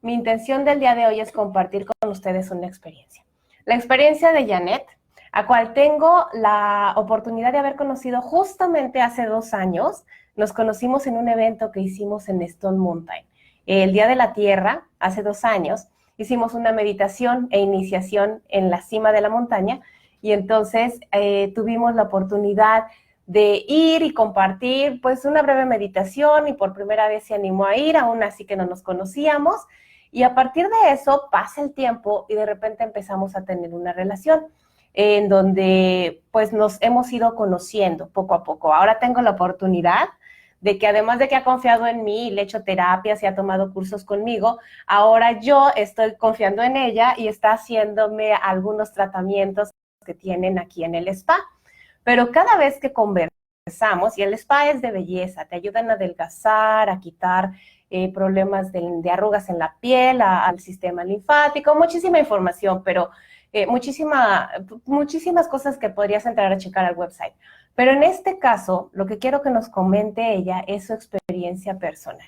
Mi intención del día de hoy es compartir con ustedes una experiencia. La experiencia de Janet, a cual tengo la oportunidad de haber conocido justamente hace 2 años. Nos conocimos en un evento que hicimos en Stone Mountain. El Día de la Tierra, hace 2 años, hicimos una meditación e iniciación en la cima de la montaña y entonces tuvimos la oportunidad de ir y compartir pues una breve meditación y por primera vez se animó a ir, aún así que no nos conocíamos. Y a partir de eso pasa el tiempo y de repente empezamos a tener una relación en donde pues nos hemos ido conociendo poco a poco. Ahora tengo la oportunidad de que además de que ha confiado en mí y le he hecho terapias y ha tomado cursos conmigo, ahora yo estoy confiando en ella y está haciéndome algunos tratamientos que tienen aquí en el spa. Pero cada vez que conversamos, y el spa es de belleza, te ayudan a adelgazar, a quitar problemas de arrugas en la piel, al sistema linfático, muchísima información, pero muchísimas cosas que podrías entrar a checar al website. Pero en este caso, lo que quiero que nos comente ella es su experiencia personal,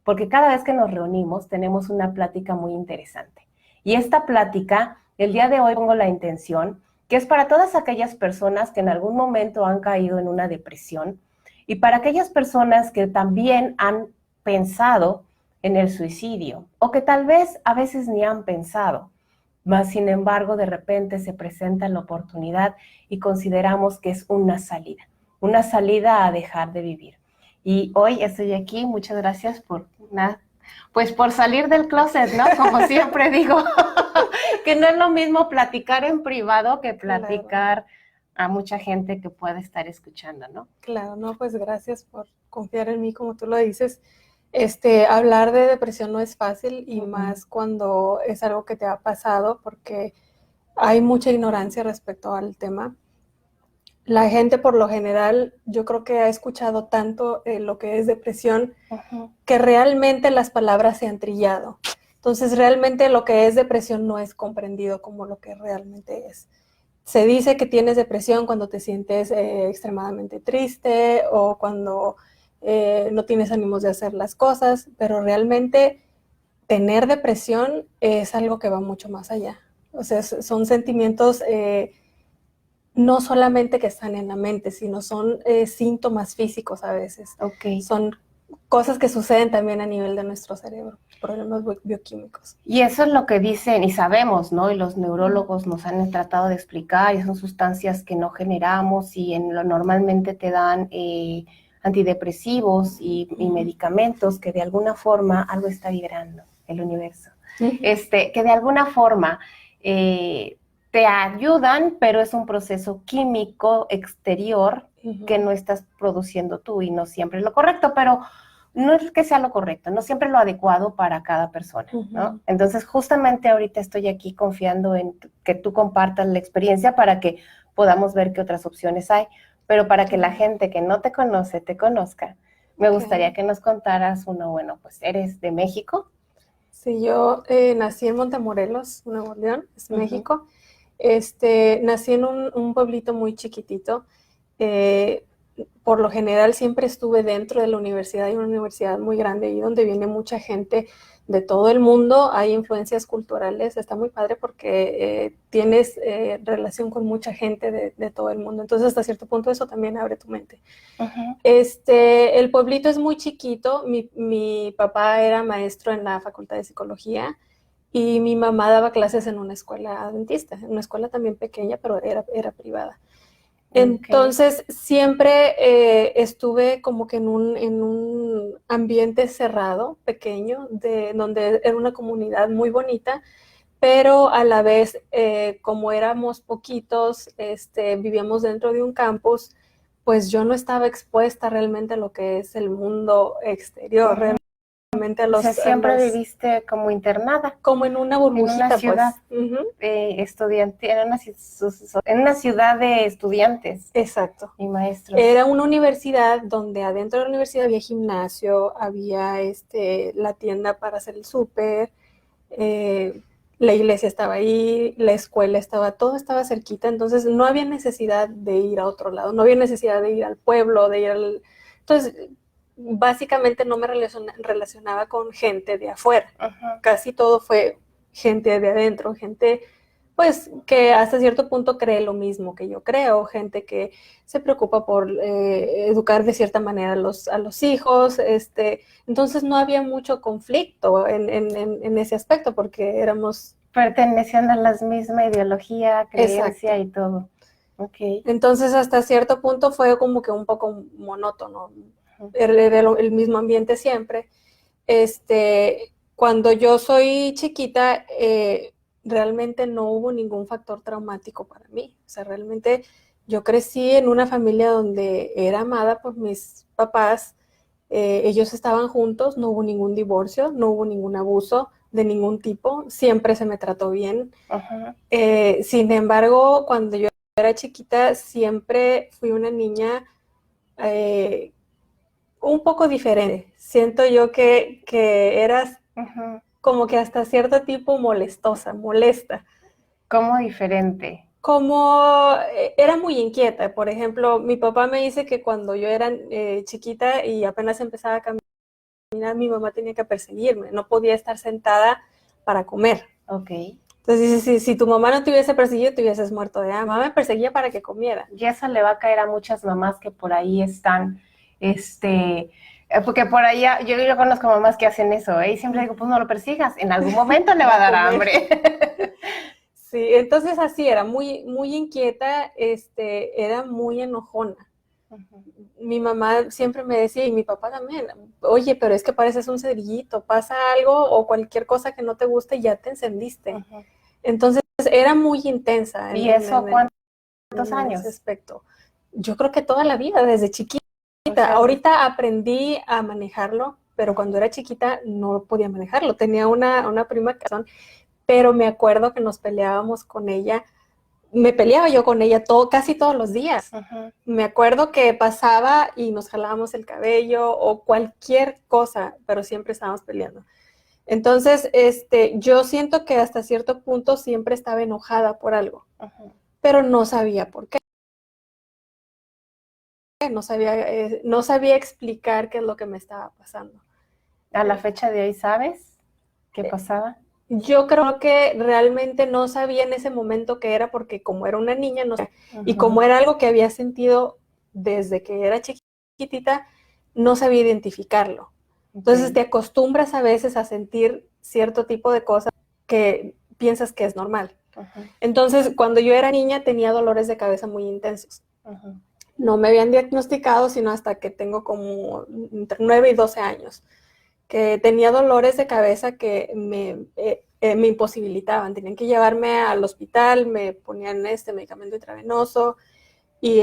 porque cada vez que nos reunimos tenemos una plática muy interesante. Y esta plática, el día de hoy pongo la intención, que es para todas aquellas personas que en algún momento han caído en una depresión y para aquellas personas que también han pensado en el suicidio o que tal vez a veces ni han pensado. Mas, sin embargo, de repente se presenta la oportunidad y consideramos que es una salida a dejar de vivir. Y hoy estoy aquí, muchas gracias por salir del closet, ¿no? Como siempre digo, que no es lo mismo platicar en privado que platicar a mucha gente que puede estar escuchando, ¿no? Claro, no, pues gracias por confiar en mí, como tú lo dices. Hablar de depresión no es fácil y más cuando es algo que te ha pasado, porque hay mucha ignorancia respecto al tema. La gente por lo general, yo creo que ha escuchado tanto lo que es depresión, que realmente las palabras se han trillado. Entonces realmente lo que es depresión no es comprendido como lo que realmente es. Se dice que tienes depresión cuando te sientes extremadamente triste o cuando no tienes ánimos de hacer las cosas, pero realmente tener depresión es algo que va mucho más allá. O sea, son sentimientos no solamente que están en la mente, sino son síntomas físicos a veces. Okay. Son cosas que suceden también a nivel de nuestro cerebro, problemas bioquímicos. Y eso es lo que dicen y sabemos, ¿no? Y los neurólogos nos han tratado de explicar, y son sustancias que no generamos y normalmente te dan antidepresivos y medicamentos que de alguna forma algo está vibrando el universo. Que de alguna forma te ayudan, pero es un proceso químico exterior que no estás produciendo tú y no siempre es lo correcto, pero no es que sea lo correcto, no siempre lo adecuado para cada persona, ¿no? Entonces, justamente ahorita estoy aquí confiando en que tú compartas la experiencia para que podamos ver qué otras opciones hay, pero para que la gente que no te conoce, te conozca, me gustaría que nos contaras bueno, pues, ¿eres de México? Sí, yo nací en Montemorelos, Nuevo León, es México. Nací en un pueblito muy chiquitito. Por lo general siempre estuve dentro de la universidad, hay una universidad muy grande ahí donde viene mucha gente de todo el mundo, hay influencias culturales, está muy padre porque tienes relación con mucha gente de todo el mundo, entonces hasta cierto punto eso también abre tu mente. El pueblito es muy chiquito, mi papá era maestro en la Facultad de Psicología y mi mamá daba clases en una escuela adventista, en una escuela también pequeña, pero era privada. Entonces, siempre estuve como que en un ambiente cerrado, pequeño, donde era una comunidad muy bonita, pero a la vez, como éramos poquitos, vivíamos dentro de un campus, pues yo no estaba expuesta realmente a lo que es el mundo exterior, realmente a los... O sea, siempre viviste como internada. Como en una burbujita, en una ciudad, pues. Estudiante, en una ciudad de estudiantes. Exacto. Y maestros. Era una universidad donde adentro de la universidad había gimnasio, había la tienda para hacer el súper, la iglesia estaba ahí, la escuela estaba, todo estaba cerquita, entonces no había necesidad de ir a otro lado, no había necesidad de ir al pueblo, de ir al... Entonces, básicamente no me relacionaba con gente de afuera. Ajá. Casi todo fue gente de adentro, gente pues que hasta cierto punto cree lo mismo que yo creo, gente que se preocupa por educar de cierta manera a los hijos, entonces no había mucho conflicto en ese aspecto porque éramos... Pertenecían a la misma ideología, creencia. Exacto. Y todo. Okay. Entonces hasta cierto punto fue como que un poco monótono, era el mismo ambiente siempre. Cuando yo soy chiquita, realmente no hubo ningún factor traumático para mí. O sea, realmente yo crecí en una familia donde era amada por mis papás, ellos estaban juntos, no hubo ningún divorcio, no hubo ningún abuso de ningún tipo, siempre se me trató bien. Sin embargo, cuando yo era chiquita, siempre fui una niña un poco diferente. Siento yo que eras como que hasta cierto tipo molesta. ¿Cómo diferente? Como era muy inquieta. Por ejemplo, mi papá me dice que cuando yo era chiquita y apenas empezaba a caminar, mi mamá tenía que perseguirme. No podía estar sentada para comer. Okay. Entonces dice, si tu mamá no te hubiese perseguido, te hubieses muerto de hambre. Mamá me perseguía para que comiera. Y eso le va a caer a muchas mamás que por ahí están, porque por ahí yo conozco mamás que hacen eso, y siempre digo, pues no lo persigas, en algún momento le va a dar hambre. Sí, entonces así era, muy, muy inquieta, era muy enojona. Mi mamá siempre me decía, y mi papá también, oye, pero es que pareces un cerillito, pasa algo o cualquier cosa que no te guste y ya te encendiste. Entonces era muy intensa. ¿Y eso cuántos años? En ese aspecto. Yo creo que toda la vida, desde chiquita. O sea, ahorita aprendí a manejarlo, pero cuando era chiquita no podía manejarlo. Tenía una prima que pero me acuerdo que nos peleábamos con ella. Me peleaba yo con ella casi todos los días. Me acuerdo que pasaba y nos jalábamos el cabello o cualquier cosa, pero siempre estábamos peleando. Entonces, yo siento que hasta cierto punto siempre estaba enojada por algo, pero no sabía por qué. No sabía explicar qué es lo que me estaba pasando. ¿A la fecha de hoy sabes qué pasaba? Yo creo que realmente no sabía en ese momento qué era porque como era una niña, no sabía. Y como era algo que había sentido desde que era chiquitita, no sabía identificarlo. Entonces te acostumbras a veces a sentir cierto tipo de cosas que piensas que es normal. Entonces, cuando yo era niña tenía dolores de cabeza muy intensos. No me habían diagnosticado sino hasta que tengo como entre 9 y 12 años. Que tenía dolores de cabeza que me imposibilitaban. Tenían que llevarme al hospital, me ponían medicamento intravenoso y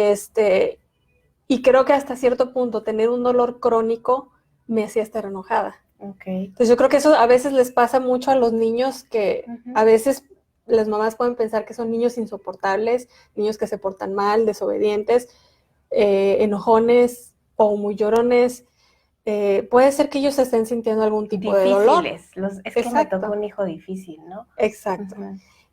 creo que hasta cierto punto tener un dolor crónico me hacía estar enojada. Entonces yo creo que eso a veces les pasa mucho a los niños que a veces las mamás pueden pensar que son niños insoportables, niños que se portan mal, desobedientes, enojones o muy llorones. Puede ser que ellos estén sintiendo algún tipo de dolor. Es que me tocó un hijo difícil, ¿no? Exacto.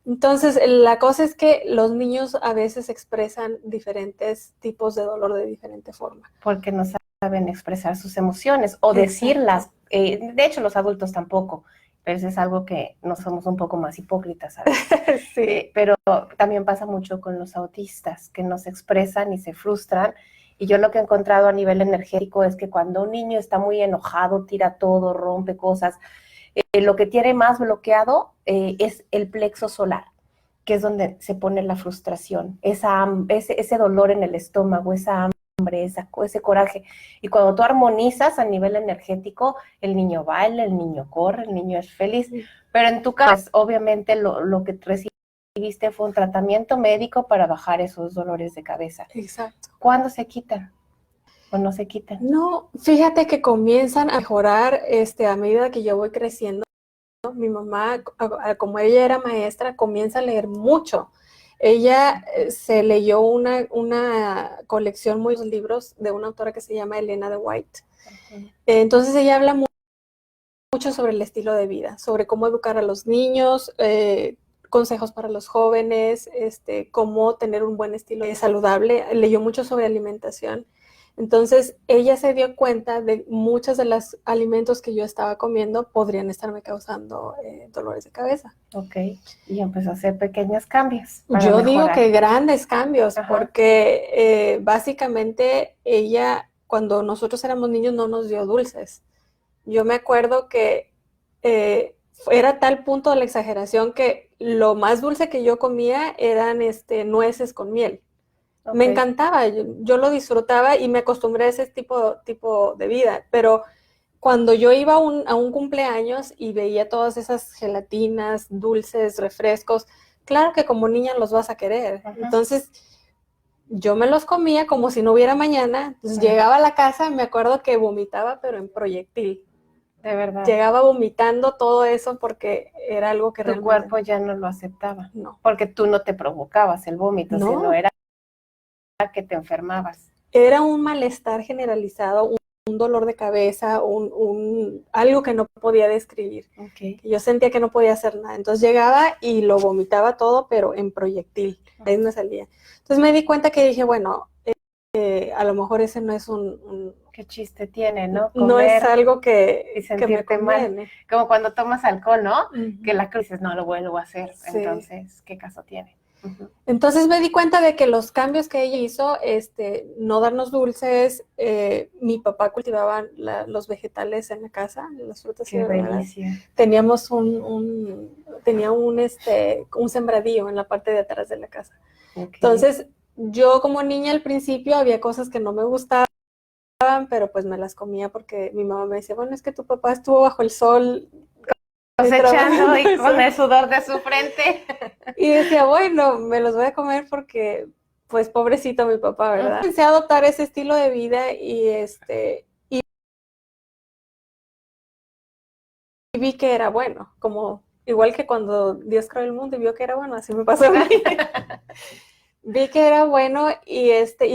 Entonces, la cosa es que los niños a veces expresan diferentes tipos de dolor de diferente forma. Porque no saben expresar sus emociones o decirlas. De hecho, los adultos tampoco. Pero eso es algo que no somos un poco más hipócritas a veces. Sí. Pero también pasa mucho con los autistas, que no se expresan y se frustran. Y yo lo que he encontrado a nivel energético es que cuando un niño está muy enojado, tira todo, rompe cosas, lo que tiene más bloqueado es el plexo solar, que es donde se pone la frustración, ese dolor en el estómago, esa hambre, ese coraje. Y cuando tú armonizas a nivel energético, el niño baila, el niño corre, el niño es feliz. Pero en tu caso, obviamente, lo que recibiste fue un tratamiento médico para bajar esos dolores de cabeza. Exacto. ¿Cuándo se quitan? ¿O no se quitan? No, fíjate que comienzan a mejorar a medida que yo voy creciendo. Mi mamá, como ella era maestra, comienza a leer mucho. Ella se leyó una colección muy de libros de una autora que se llama Elena de White. Entonces ella habla mucho sobre el estilo de vida, sobre cómo educar a los niños, consejos para los jóvenes, cómo tener un buen estilo saludable. Leyó mucho sobre alimentación. Entonces, ella se dio cuenta de muchos de los alimentos que yo estaba comiendo podrían estarme causando dolores de cabeza. Ok, y empezó a hacer pequeños cambios para Yo digo mejorar. que grandes cambios, Ajá. porque básicamente ella, cuando nosotros éramos niños, no nos dio dulces. Yo me acuerdo que era tal punto de la exageración que lo más dulce que yo comía eran nueces con miel. Ok. Me encantaba, yo lo disfrutaba y me acostumbré a ese tipo de vida, pero cuando yo iba a un cumpleaños y veía todas esas gelatinas, dulces, refrescos, claro que como niña los vas a querer. Ajá. Entonces, yo me los comía como si no hubiera mañana. Entonces, Ajá. llegaba a la casa, me acuerdo que vomitaba, pero en proyectil. De verdad. Llegaba vomitando todo eso porque era algo que Tu realmente cuerpo ya no lo aceptaba. no. Porque tú no te provocabas el vómito, No. sino era que te enfermabas. Era un malestar generalizado, un dolor de cabeza, algo que no podía describir. Okay. Yo sentía que no podía hacer nada. Entonces llegaba y lo vomitaba todo, pero en proyectil. Ahí me salía. Entonces me di cuenta que dije, bueno, a lo mejor ese no es ¿Qué chiste tiene, no? No Comer es algo que y sentirte me mal. Como cuando tomas alcohol, ¿no? Uh-huh. Que la dices, no lo vuelvo a hacer. Sí. Entonces, ¿qué caso tiene? Uh-huh. Entonces me di cuenta de que los cambios que ella hizo, no darnos dulces, mi papá cultivaba los vegetales en la casa, las frutas y verduras. Teníamos tenía un sembradío en la parte de atrás de la casa. Okay. Entonces, yo como niña al principio había cosas que no me gustaban, pero pues me las comía porque mi mamá me decía, bueno, es que tu papá estuvo bajo el sol cosechando y con el sudor de su frente. Y decía, bueno, me los voy a comer porque, pues, pobrecito mi papá, ¿verdad? Empecé a adoptar ese estilo de vida y vi que era bueno, como igual que cuando Dios creó el mundo y vio que era bueno, así me pasó a mí. Vi que era bueno y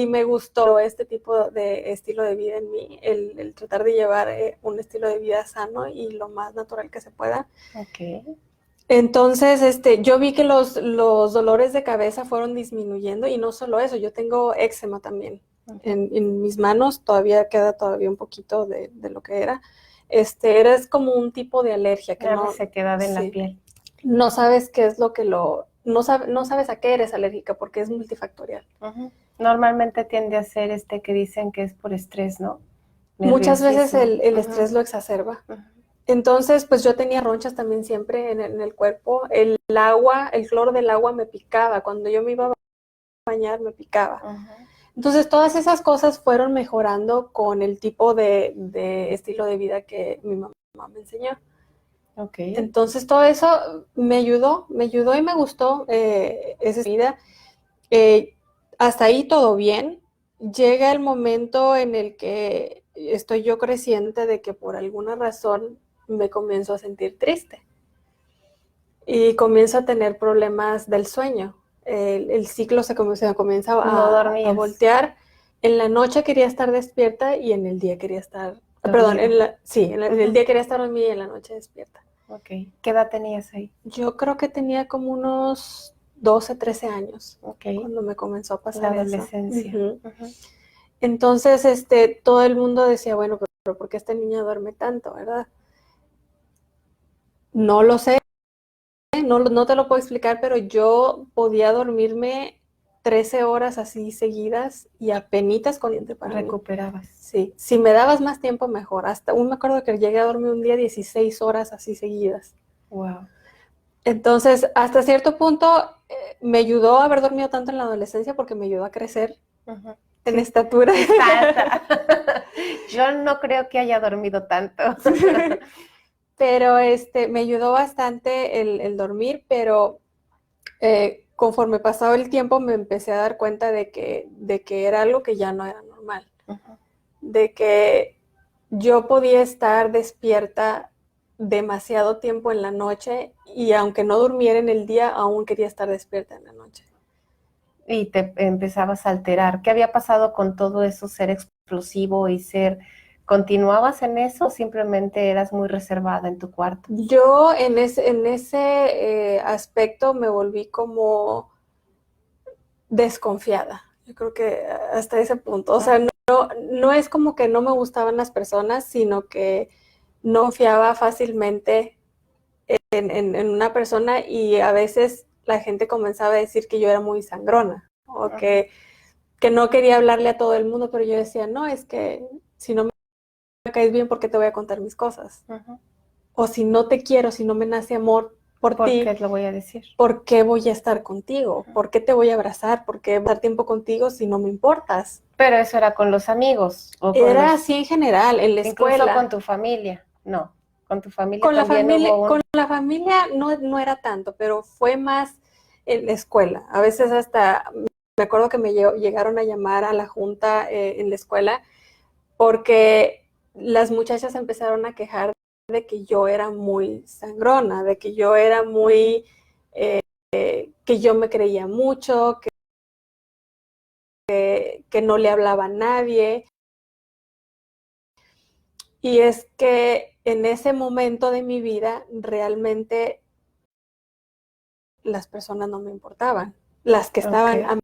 me gustó este tipo de estilo de vida en mí, el tratar de llevar un estilo de vida sano y lo más natural que se pueda. Okay. Entonces, yo vi que los dolores de cabeza fueron disminuyendo y no solo eso, yo tengo eczema también. Uh-huh. En mis manos todavía queda un poquito de lo que era. Era como un tipo de alergia que no se queda en la piel. No sabes qué es lo que no sabes a qué eres alérgica porque es multifactorial. Uh-huh. Normalmente tiende a ser que dicen que es por estrés, ¿no? Muchas veces el estrés lo exacerba. Uh-huh. Entonces, pues yo tenía ronchas también siempre en el cuerpo. El cloro del agua me picaba. Cuando yo me iba a bañar, me picaba. Uh-huh. Entonces, todas esas cosas fueron mejorando con el tipo de estilo de vida que mi mamá me enseñó. Okay. Entonces, todo eso me ayudó y me gustó esa vida. Hasta ahí todo bien. Llega el momento en el que estoy yo creciente de que por alguna razón me comienzo a sentir triste y comienzo a tener problemas del sueño. El ciclo se comienza a voltear. En la noche quería estar despierta y en el día quería estar... Perdón, en el día quería estar dormida y en la noche despierta. Okay. ¿Qué edad tenías ahí? Yo creo que tenía como unos 12, 13 años. Okay. Cuando me comenzó a pasar la adolescencia. Uh-huh. Uh-huh. Entonces, todo el mundo decía, bueno, pero ¿por qué esta niña duerme tanto, verdad? No lo sé, no te lo puedo explicar, pero yo podía dormirme 13 horas así seguidas y apenitas corriente para recuperabas. Sí, si me dabas más tiempo mejor. Hasta me acuerdo que llegué a dormir un día 16 horas así seguidas. Wow. Entonces, hasta cierto punto me ayudó a haber dormido tanto en la adolescencia porque me ayudó a crecer. Uh-huh. En estatura. Yo no creo que haya dormido tanto. Pero me ayudó bastante el dormir, pero conforme pasaba el tiempo me empecé a dar cuenta de que era algo que ya no era normal. Uh-huh. De que yo podía estar despierta demasiado tiempo en la noche y aunque no durmiera en el día, aún quería estar despierta en la noche. Y te empezabas a alterar. ¿Qué había pasado con todo eso, ser explosivo y ser... ¿Continuabas en eso o simplemente eras muy reservada en tu cuarto? Yo en ese aspecto me volví como desconfiada. Yo creo que hasta ese punto. O sea, no es como que no me gustaban las personas, sino que no confiaba fácilmente en una persona y a veces la gente comenzaba a decir que yo era muy sangrona o que no quería hablarle a todo el mundo, pero yo decía, no, es que si no me caes bien, ¿por qué te voy a contar mis cosas? O si no te quiero, si no me nace amor por ti, ¿por qué lo voy a decir? ¿por qué voy a estar contigo? ¿Por qué te voy a abrazar? ¿Por qué dar tiempo contigo si no me importas? Pero eso era con los amigos. O con Era así en general, en la escuela. Incluso con tu familia. No, con tu familia con también con la familia no era tanto, pero fue más en la escuela. A veces hasta me acuerdo que me llegaron a llamar a la junta en la escuela porque las muchachas empezaron a quejar de que yo era muy sangrona, de que yo era muy, que yo me creía mucho, que no le hablaba a nadie. Y es que en ese momento de mi vida realmente las personas no me importaban, las que estaban a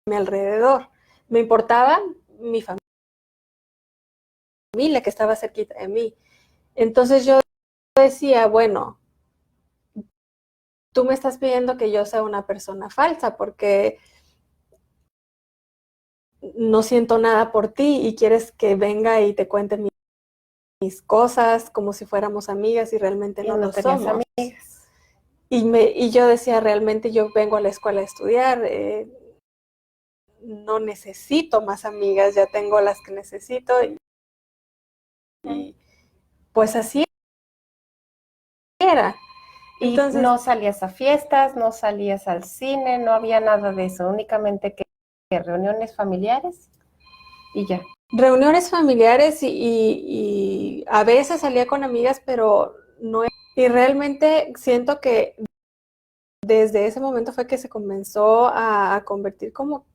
mi alrededor. Me importaba mi familia que estaba cerquita de mí. Entonces yo decía, bueno, tú me estás pidiendo que yo sea una persona falsa porque no siento nada por ti y quieres que venga y te cuente mis cosas como si fuéramos amigas y realmente no lo somos. Amigas. Y yo decía, realmente yo vengo a la escuela a estudiar, no necesito más amigas, ya tengo las que necesito y pues así era. Entonces, no salías a fiestas, no salías al cine, no había nada de eso, únicamente que reuniones familiares y ya. Reuniones familiares y a veces salía con amigas, pero no. Y realmente siento que desde ese momento fue que se comenzó a convertir como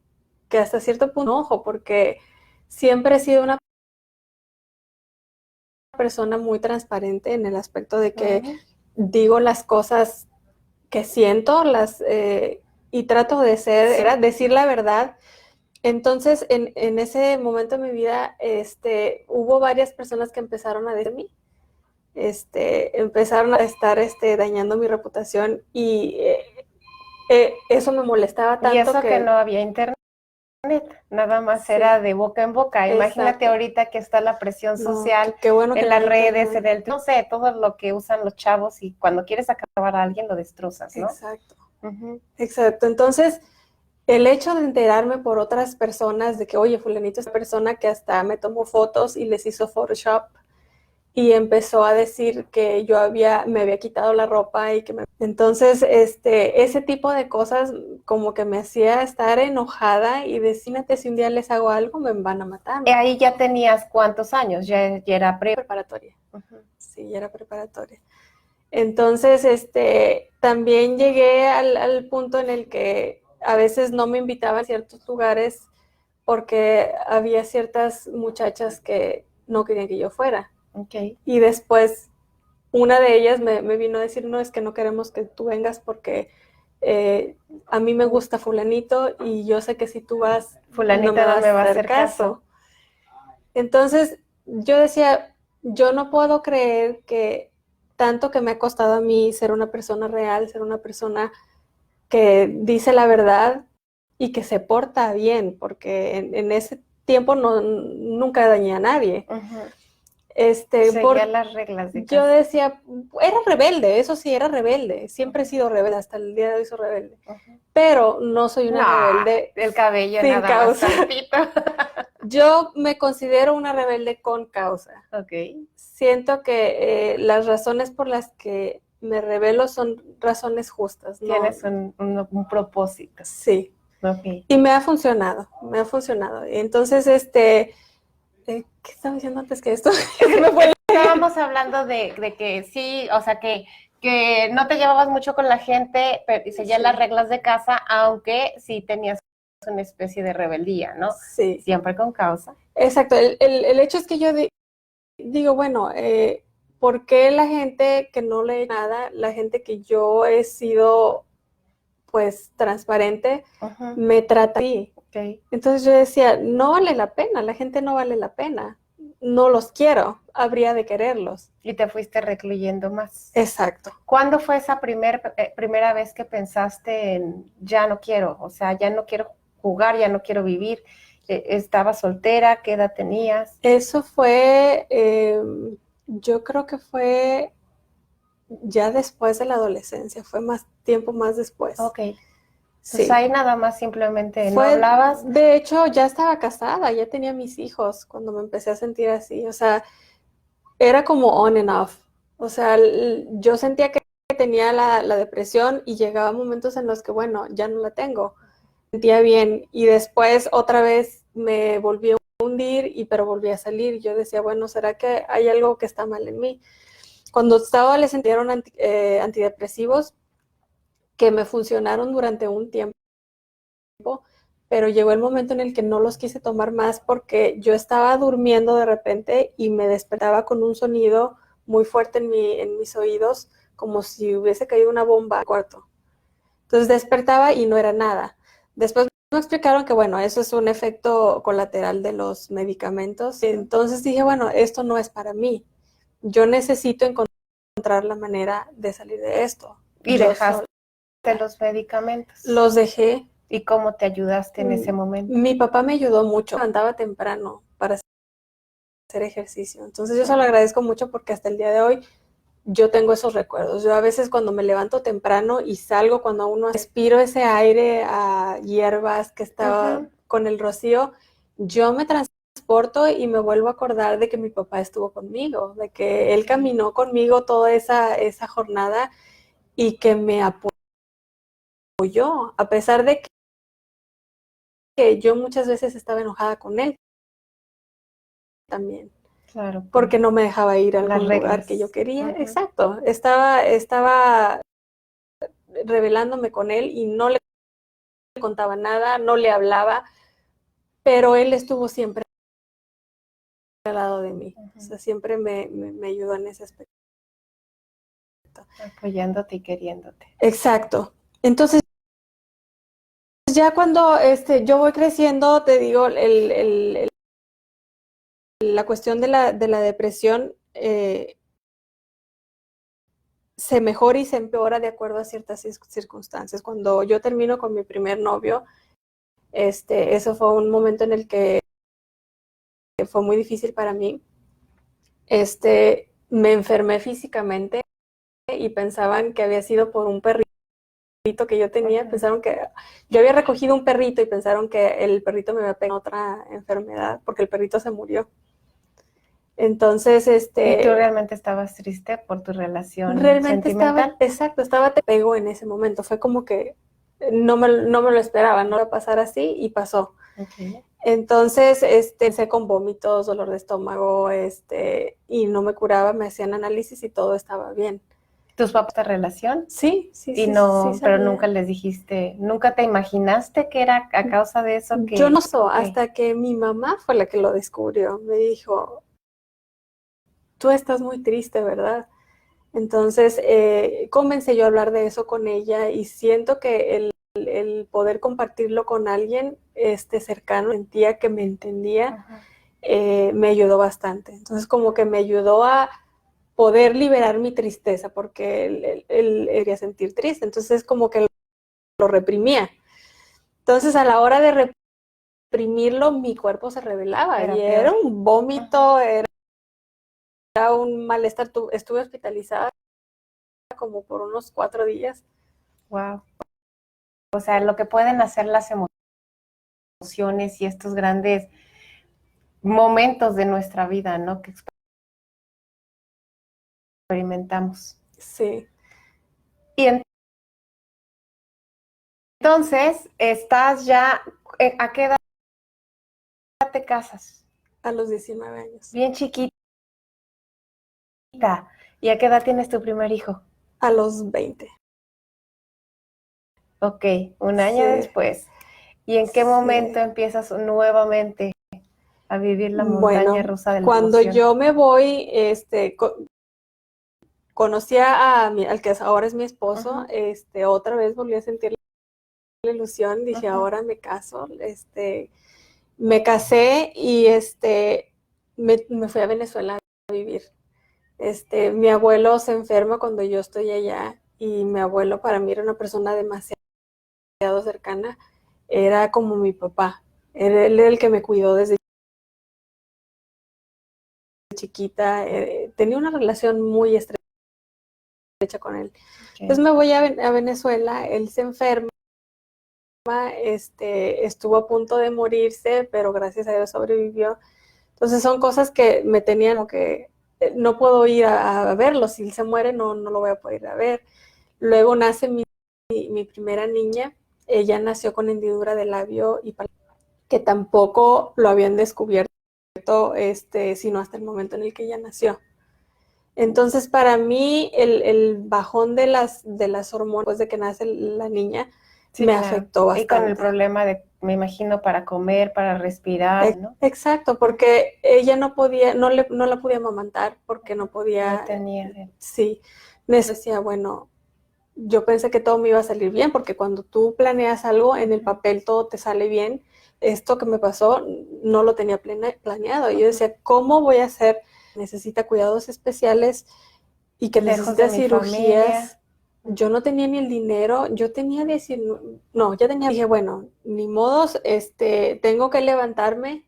que hasta cierto punto enojo, porque siempre he sido una persona muy transparente en el aspecto de que digo las cosas que siento, y trato de decir la verdad. Entonces, en ese momento de mi vida, hubo varias personas que empezaron a decir mí, empezaron a estar dañando mi reputación y eso me molestaba tanto. Y eso que no había internet, nada más era de boca en boca. Exacto. Imagínate ahorita que está la presión social, qué bueno en las redes, en el, no sé, todo lo que usan los chavos y cuando quieres acabar a alguien lo destrozas, ¿no? Exacto. Exacto. Entonces, el hecho de enterarme por otras personas de que, oye, fulanito es una persona que hasta me tomó fotos y les hizo Photoshop y empezó a decir que yo me había quitado la ropa y que Entonces, ese tipo de cosas como que me hacía estar enojada y decímate si un día les hago algo me van a matar. ¿Y ahí ya tenías cuántos años? ¿Ya era preparatoria? Sí, ya era preparatoria. Entonces, también llegué al punto en el que a veces no me invitaban a ciertos lugares porque había ciertas muchachas que no querían que yo fuera. Okay. Y después una de ellas me vino a decir, no, es que no queremos que tú vengas porque a mí me gusta fulanito y yo sé que si tú vas, fulanito no me va a hacer caso. Entonces yo decía, yo no puedo creer que tanto que me ha costado a mí ser una persona real, ser una persona que dice la verdad y que se porta bien, porque en ese tiempo nunca dañé a nadie. Seguía las reglas de casa. Yo decía, era rebelde, eso sí, era rebelde, siempre he sido rebelde, hasta el día de hoy soy rebelde, pero no soy una rebelde el cabello sin nada causa. Más Yo me considero una rebelde con causa. Okay. Siento que las razones por las que me rebelo son razones justas. Tienes un propósito. Sí. Okay. Y me ha funcionado. Entonces, ¿qué estaba diciendo antes que esto? Estábamos hablando de que sí, o sea, que no te llevabas mucho con la gente, pero seguías las reglas de casa, aunque sí tenías una especie de rebeldía, ¿no? Sí. Siempre con causa. Exacto. El hecho es que yo digo, bueno, ¿por qué la gente que no lee nada, la gente que yo he sido, pues, transparente, me trata así? Ok. Entonces yo decía, no vale la pena, la gente no vale la pena, no los quiero, habría de quererlos. Y te fuiste recluyendo más. Exacto. ¿Cuándo fue esa primera vez que pensaste en ya no quiero? O sea, ya no quiero jugar, ya no quiero vivir. ¿Estabas soltera? ¿Qué edad tenías? Eso fue, yo creo que fue ya después de la adolescencia, fue más tiempo más después. Ok. Entonces Sí. ahí nada más simplemente no Fue, hablabas. de hecho, ya estaba casada, ya tenía mis hijos cuando me empecé a sentir así. O sea, era como on and off. O sea, yo sentía que tenía la depresión y llegaba momentos en los que, bueno, ya no la tengo. Sentía bien y después otra vez me volví a hundir pero volví a salir. Yo decía, bueno, ¿será que hay algo que está mal en mí? Cuando estaba les dieron antidepresivos que me funcionaron durante un tiempo, pero llegó el momento en el que no los quise tomar más porque yo estaba durmiendo de repente y me despertaba con un sonido muy fuerte en mis oídos, como si hubiese caído una bomba al cuarto. Entonces despertaba y no era nada. Después me explicaron que, bueno, eso es un efecto colateral de los medicamentos. Entonces dije, bueno, esto no es para mí. Yo necesito encontrar la manera de salir de esto. Y Yo dejaste sola. los medicamentos. Los dejé. ¿Y cómo te ayudaste en ese momento? Mi papá me ayudó mucho. Levantaba temprano para hacer ejercicio. Entonces yo se lo agradezco mucho porque hasta el día de hoy yo tengo esos recuerdos. Yo a veces cuando me levanto temprano y salgo, cuando uno respiro ese aire a hierbas que estaba con el rocío, yo me transporto y me vuelvo a acordar de que mi papá estuvo conmigo, de que él caminó conmigo toda esa jornada y que me apoyó, a pesar de que yo muchas veces estaba enojada con él también. Claro. Porque no me dejaba ir a algún lugar que yo quería. Exacto. Estaba rebelándome con él y no le contaba nada, no le hablaba, pero él estuvo siempre al lado de mí. O sea, siempre me ayudó en ese aspecto. Apoyándote y queriéndote. Exacto. Entonces, ya cuando yo voy creciendo, te digo, la cuestión de la depresión se mejora y se empeora de acuerdo a ciertas circunstancias. Cuando yo termino con mi primer novio, eso fue un momento en el que fue muy difícil para mí. Me enfermé físicamente y pensaban que había sido por un perrito que yo tenía. Pensaron que yo había recogido un perrito y pensaron que el perrito me había pegado otra enfermedad porque el perrito se murió. Entonces, ¿Y tú realmente estabas triste por tu relación sentimental? Estaba te pegó en ese momento. Fue como que no me lo esperaba, no iba a pasar así y pasó. Okay. Entonces, empecé con vómitos, dolor de estómago, y no me curaba, me hacían análisis y todo estaba bien. ¿Tus papás de relación? Sí. Y no, pero nunca les dijiste, nunca te imaginaste que era a causa de eso que... Yo no sé, hasta que mi mamá fue la que lo descubrió. Me dijo, tú estás muy triste, ¿verdad? Entonces, comencé yo a hablar de eso con ella y siento que el poder compartirlo con alguien cercano, sentía que me entendía, me ayudó bastante. Entonces, como que me ayudó a poder liberar mi tristeza, porque él quería sentir triste, entonces como que lo reprimía. Entonces, a la hora de reprimirlo, mi cuerpo se rebelaba y era un vómito, era un malestar. Estuve hospitalizada como por unos 4 días. Wow. O sea, lo que pueden hacer las emociones y estos grandes momentos de nuestra vida, ¿no? Que experimentamos. Sí. Y entonces, estás ya, ¿a qué edad te casas? A los 19 años. Bien chiquita. ¿Y a qué edad tienes tu primer hijo? A los 20. Ok, un año después. ¿Y en qué momento empiezas nuevamente a vivir la montaña rusa de la cuando emoción? yo me voy, conocí al que ahora es mi esposo, otra vez volví a sentir la ilusión, dije, ahora me caso, me casé y me fui a Venezuela a vivir. Mi abuelo se enferma cuando yo estoy allá y mi abuelo para mí era una persona demasiado cercana, era como mi papá, él era el que me cuidó desde chiquita, tenía una relación muy estrecha con él. Okay. Entonces me voy a Venezuela, él se enferma, estuvo a punto de morirse, pero gracias a Dios sobrevivió. Entonces son cosas que me tenían como que no puedo ir a verlo, si él se muere no lo voy a poder ir a ver. Luego nace mi primera niña, ella nació con hendidura de labio y que tampoco lo habían descubierto, sino hasta el momento en el que ella nació. Entonces, para mí, el bajón de las hormonas después de que nace la niña me afectó bastante. Y con el problema de, me imagino, para comer, para respirar, ¿no? Exacto, porque ella no la podía amamantar porque no podía. No tenía. Sí, me decía, bueno, yo pensé que todo me iba a salir bien, porque cuando tú planeas algo, en el papel todo te sale bien. Esto que me pasó no lo tenía planeado. Yo decía, ¿cómo voy a hacer? Necesita cuidados especiales y que necesita cirugías. Yo no tenía ni el dinero, yo tenía 19, no, ya tenía, dije, bueno, ni modos, tengo que levantarme,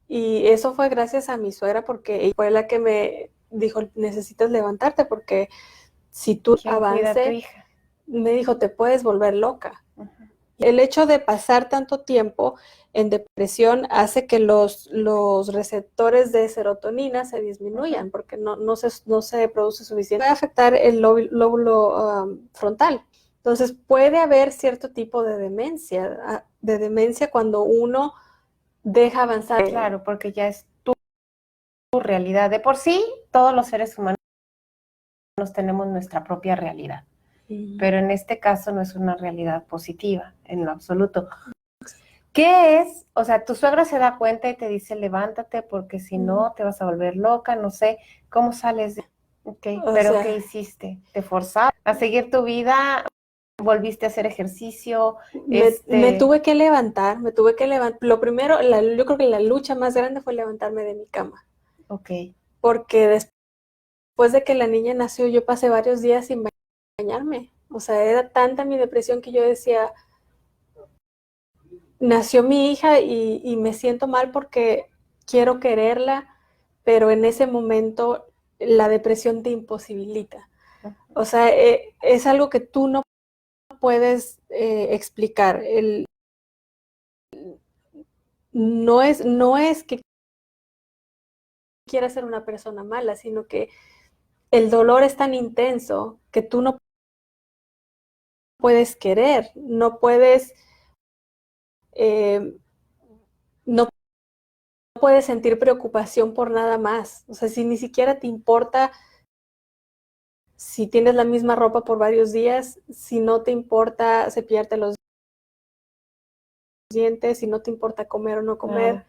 y eso fue gracias a mi suegra, porque ella fue la que me dijo, necesitas levantarte, porque si tú avances, me dijo, te puedes volver loca. El hecho de pasar tanto tiempo en depresión hace que los receptores de serotonina se disminuyan, porque no se produce suficiente. Puede afectar el lóbulo frontal. Entonces puede haber cierto tipo de demencia cuando uno deja avanzar. Claro, porque ya es tu realidad. De por sí, todos los seres humanos tenemos nuestra propia realidad. Pero en este caso no es una realidad positiva, en lo absoluto. ¿Qué es? O sea, tu suegra se da cuenta y te dice, levántate, porque si no te vas a volver loca, no sé, ¿cómo sales de...? Okay. ¿Pero qué hiciste? ¿Te forzaste a seguir tu vida? ¿Volviste a hacer ejercicio? Me tuve que levantar, Lo primero, yo creo que la lucha más grande fue levantarme de mi cama. Ok. Porque después de que la niña nació, yo pasé varios días sin bañarme. O sea, era tanta mi depresión que yo decía, nació mi hija y me siento mal porque quiero quererla, pero en ese momento la depresión te imposibilita. O sea, es algo que tú no puedes explicar. No es que quieras ser una persona mala, sino que el dolor es tan intenso que tú no puedes querer, no puedes sentir preocupación por nada más. O sea, si ni siquiera te importa si tienes la misma ropa por varios días, si no te importa cepillarte los dientes, si no te importa comer o no comer,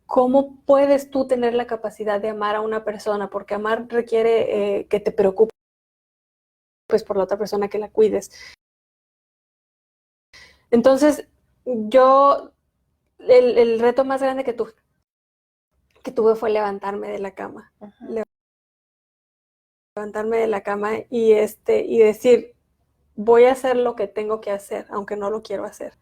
¿cómo puedes tú tener la capacidad de amar a una persona? Porque amar requiere que te preocupes por la otra persona, que la cuides. Entonces, el reto más grande que tuve fue levantarme de la cama. Levantarme de la cama y decir, voy a hacer lo que tengo que hacer, aunque no lo quiero hacer.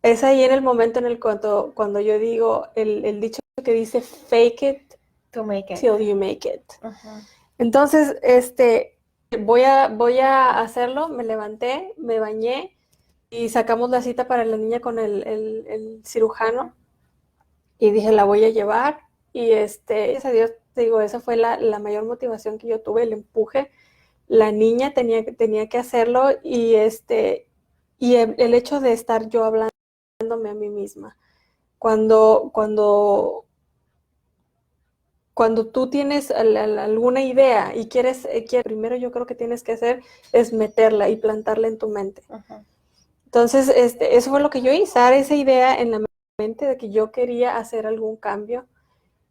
Es ahí en el momento en el cuando yo digo el dicho que dice fake it to make it till you make it. Entonces, voy a hacerlo. Me levanté, me bañé y sacamos la cita para la niña con el cirujano, y dije, la voy a llevar, y gracias a Dios, te digo, esa fue la mayor motivación que yo tuve, el empuje. La niña tenía que hacerlo, y el hecho de estar yo hablándome a mí misma. Cuando tú tienes alguna idea y quieres, primero yo creo que tienes que hacer es meterla y plantarla en tu mente. Entonces, eso fue lo que yo hice, dar esa idea en la mente de que yo quería hacer algún cambio,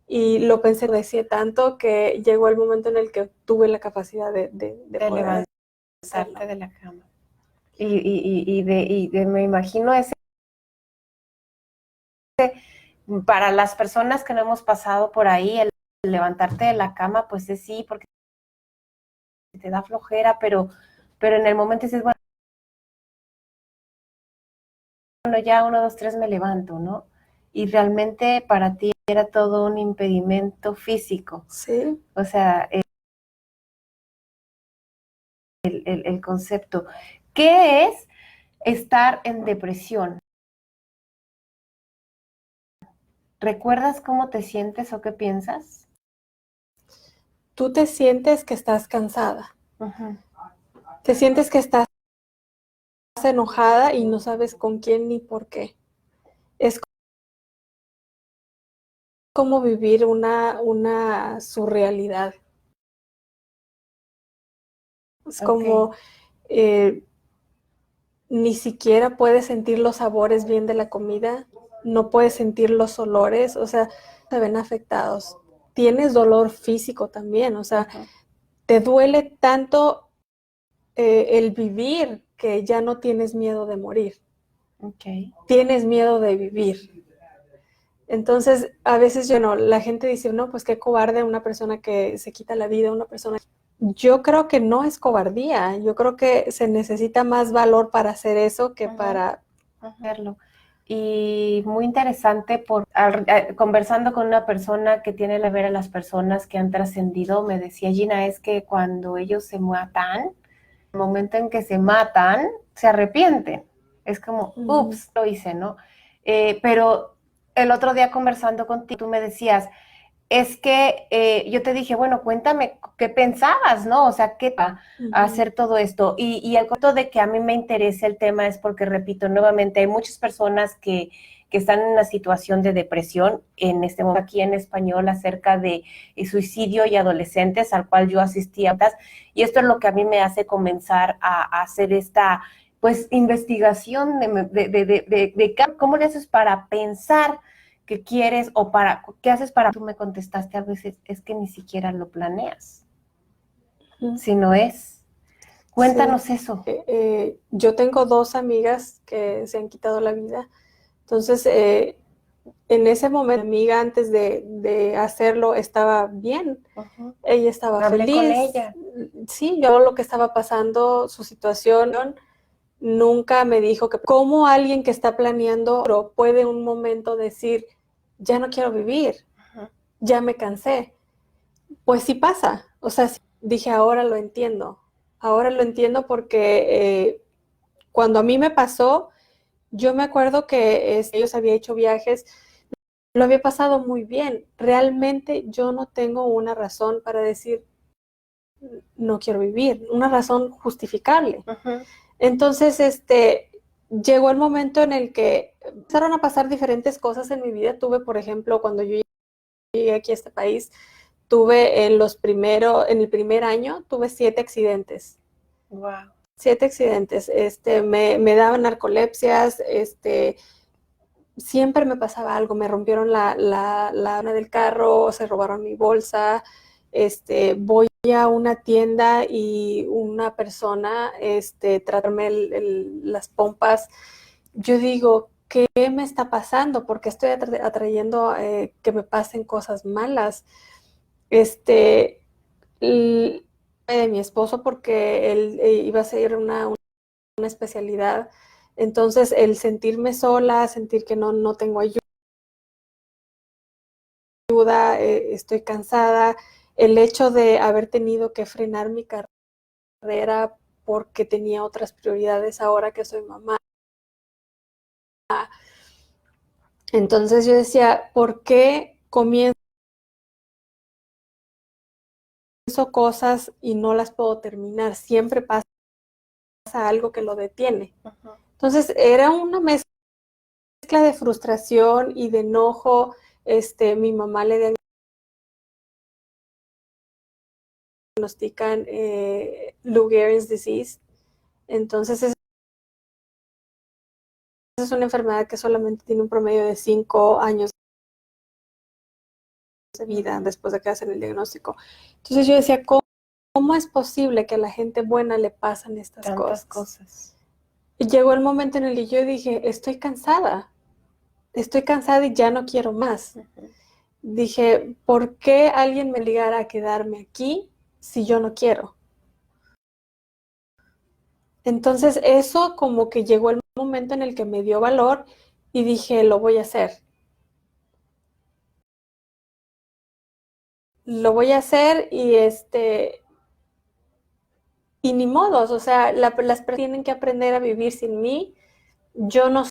y lo pensé, decía tanto que llegó el momento en el que tuve la capacidad de poder levantarte de la cama. Me imagino ese, para las personas que no hemos pasado por ahí, el levantarte de la cama, pues es sí, porque te da flojera, pero en el momento dices, bueno, ya 1, 2, 3 me levanto, ¿no? Y realmente para ti era todo un impedimento físico. Sí. O sea, el concepto. ¿Qué es estar en depresión? ¿Recuerdas cómo te sientes o qué piensas? Tú te sientes que estás cansada. Uh-huh. Te sientes que estás enojada y no sabes con quién ni por qué. Es como vivir una surrealidad. Es como ni siquiera puedes sentir los sabores bien de la comida, no puedes sentir los olores, o sea, te ven afectados. Tienes dolor físico también, o sea, te duele tanto el vivir que ya no tienes miedo de morir. Tienes miedo de vivir. Entonces, a veces la gente dice, no, pues qué cobarde una persona que se quita la vida, una persona. Yo creo que no es cobardía, yo creo que se necesita más valor para hacer eso que para hacerlo. Y muy interesante, conversando con una persona que tiene que ver a las personas que han trascendido, me decía Gina, es que cuando ellos se matan, el momento en que se matan, se arrepienten. Es como, ups, lo hice, ¿no? Pero el otro día conversando contigo, tú me decías, es que yo te dije, bueno, cuéntame qué pensabas, ¿no? O sea, ¿qué va a hacer todo esto? Y el coto de que a mí me interesa el tema es porque, repito, nuevamente, hay muchas personas que están en una situación de depresión, en este momento aquí en español, acerca de suicidio y adolescentes, al cual yo asistía, y esto es lo que a mí me hace comenzar a hacer esta, pues, investigación de cómo le haces para pensar que quieres o para qué haces para. Tú me contestaste a veces, es que ni siquiera lo planeas, si no es. Cuéntanos sí. eso. Yo tengo 2 amigas que se han quitado la vida, entonces en ese momento mi amiga antes de hacerlo estaba bien, ella estaba Hablé feliz. con ella. Sí, yo lo que estaba pasando, su situación, nunca me dijo que cómo alguien que está planeando puede un momento decir, ya no quiero vivir, ya me cansé. Pues sí pasa, o sea, dije, ahora lo entiendo porque cuando a mí me pasó, yo me acuerdo que ellos habían hecho viajes, lo había pasado muy bien, realmente yo no tengo una razón para decir, no quiero vivir, una razón justificable. Entonces, llegó el momento en el que empezaron a pasar diferentes cosas en mi vida. Tuve, por ejemplo, cuando yo llegué aquí a este país, tuve en el primer año, tuve 7 accidentes. Wow. 7 accidentes. Me daban narcolepsias, siempre me pasaba algo. Me rompieron la del carro, se robaron mi bolsa. Voy a una tienda y una persona tratarme las pompas. Yo digo, ¿qué me está pasando? ¿Por qué estoy atrayendo que me pasen cosas malas? De mi esposo porque él iba a hacer una especialidad. Entonces, el sentirme sola, sentir que no tengo ayuda, estoy cansada, el hecho de haber tenido que frenar mi carrera porque tenía otras prioridades ahora que soy mamá. Entonces yo decía, ¿por qué comienzo cosas y no las puedo terminar? Siempre pasa algo que lo detiene. Entonces era una mezcla de frustración y de enojo. Mi mamá le diagnostican Lou Gehrig's disease. Entonces es una enfermedad que solamente tiene un promedio de 5 años de vida después de que hacen el diagnóstico. Entonces yo decía, ¿cómo es posible que a la gente buena le pasan estas Tantas cosas? Y llegó el momento en el que yo dije, estoy cansada y ya no quiero más. Dije, ¿por qué alguien me obligara a quedarme aquí si yo no quiero? Entonces eso como que llegó el momento en el que me dio valor y dije, lo voy a hacer. Lo voy a hacer y ni modos, o sea, las personas tienen que aprender a vivir sin mí. Yo no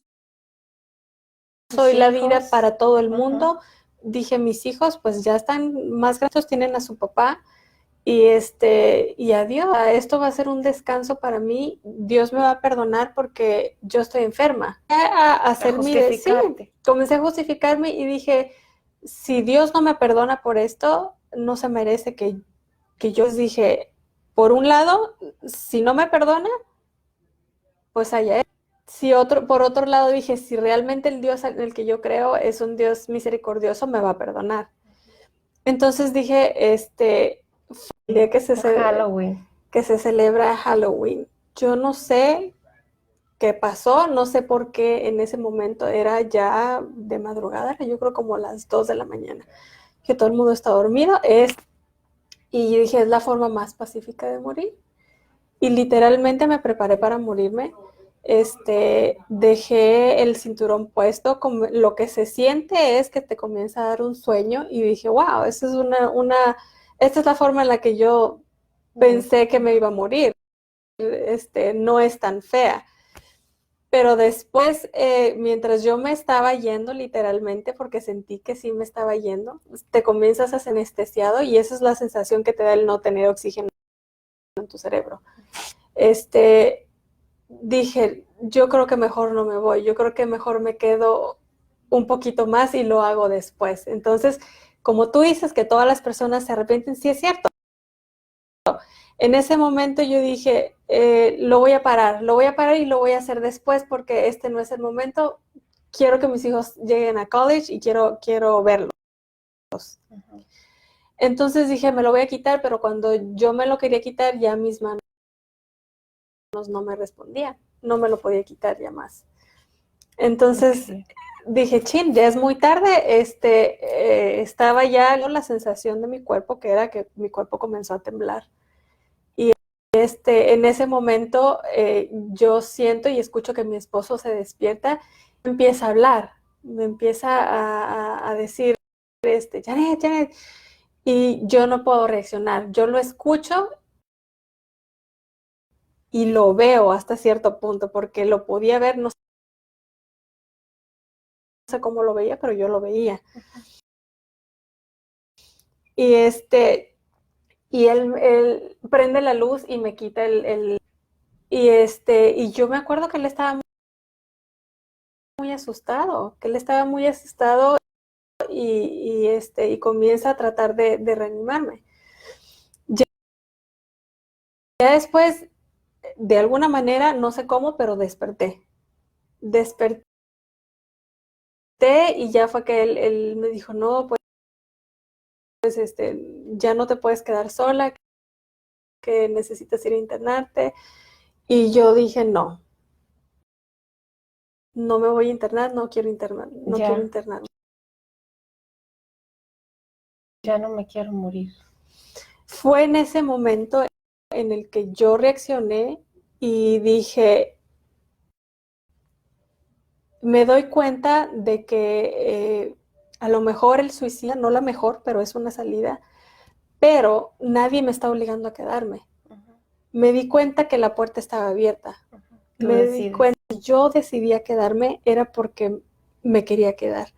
soy la vida para todo el mundo. Dije, mis hijos pues ya están más grandes, tienen a su papá y adiós. Esto va a ser un descanso para mí. Dios me va a perdonar porque yo estoy enferma. Sí, comencé a justificarme y dije, si Dios no me perdona por esto, no se merece que yo dije, por un lado, si no me perdona, pues allá es. Por otro lado dije, si realmente el Dios en el que yo creo es un Dios misericordioso, me va a perdonar. Entonces dije, el día que se celebra Halloween. Yo no sé qué pasó, no sé por qué en ese momento era ya de madrugada, yo creo como las 2 de la mañana, que todo el mundo está dormido, y dije, es la forma más pacífica de morir. Y literalmente me preparé para morirme. Dejé el cinturón puesto, como lo que se siente es que te comienza a dar un sueño y dije, wow, esta es la forma en la que yo pensé que me iba a morir. No es tan fea. Pero después, mientras yo me estaba yendo literalmente, porque sentí que sí me estaba yendo, te comienzas a ser anestesiado y esa es la sensación que te da el no tener oxígeno en tu cerebro. Dije, yo creo que mejor no me voy, yo creo que mejor me quedo un poquito más y lo hago después. Entonces, como tú dices que todas las personas se arrepienten, sí es cierto. En ese momento yo dije, lo voy a parar y lo voy a hacer después porque este no es el momento. Quiero que mis hijos lleguen a college y quiero verlos. Uh-huh. Entonces dije, me lo voy a quitar, pero cuando yo me lo quería quitar, ya mis manos no me respondían. No me lo podía quitar ya más. Entonces dije, chin, ya es muy tarde. Estaba ya la sensación de mi cuerpo, que era que mi cuerpo comenzó a temblar. En ese momento yo siento y escucho que mi esposo se despierta, me empieza a hablar, me empieza a decir, Janet, y yo no puedo reaccionar. Yo lo escucho y lo veo hasta cierto punto, porque lo podía ver, no sé cómo lo veía, pero yo lo veía. Y y él prende la luz y me quita y yo me acuerdo que él estaba muy asustado, y comienza a tratar de reanimarme. Ya después, de alguna manera, no sé cómo, pero desperté y ya fue que él me dijo, no, pues ya no te puedes quedar sola, que necesitas ir a internarte. Y yo dije, no me voy a internar, no quiero internarme. Ya no me quiero morir. Fue en ese momento en el que yo reaccioné y dije, me doy cuenta de que a lo mejor el suicidio, no la mejor, pero es una salida, pero nadie me está obligando a quedarme. Uh-huh. Me di cuenta que la puerta estaba abierta. Uh-huh. Me di cuenta que yo decidía quedarme era porque me quería quedar.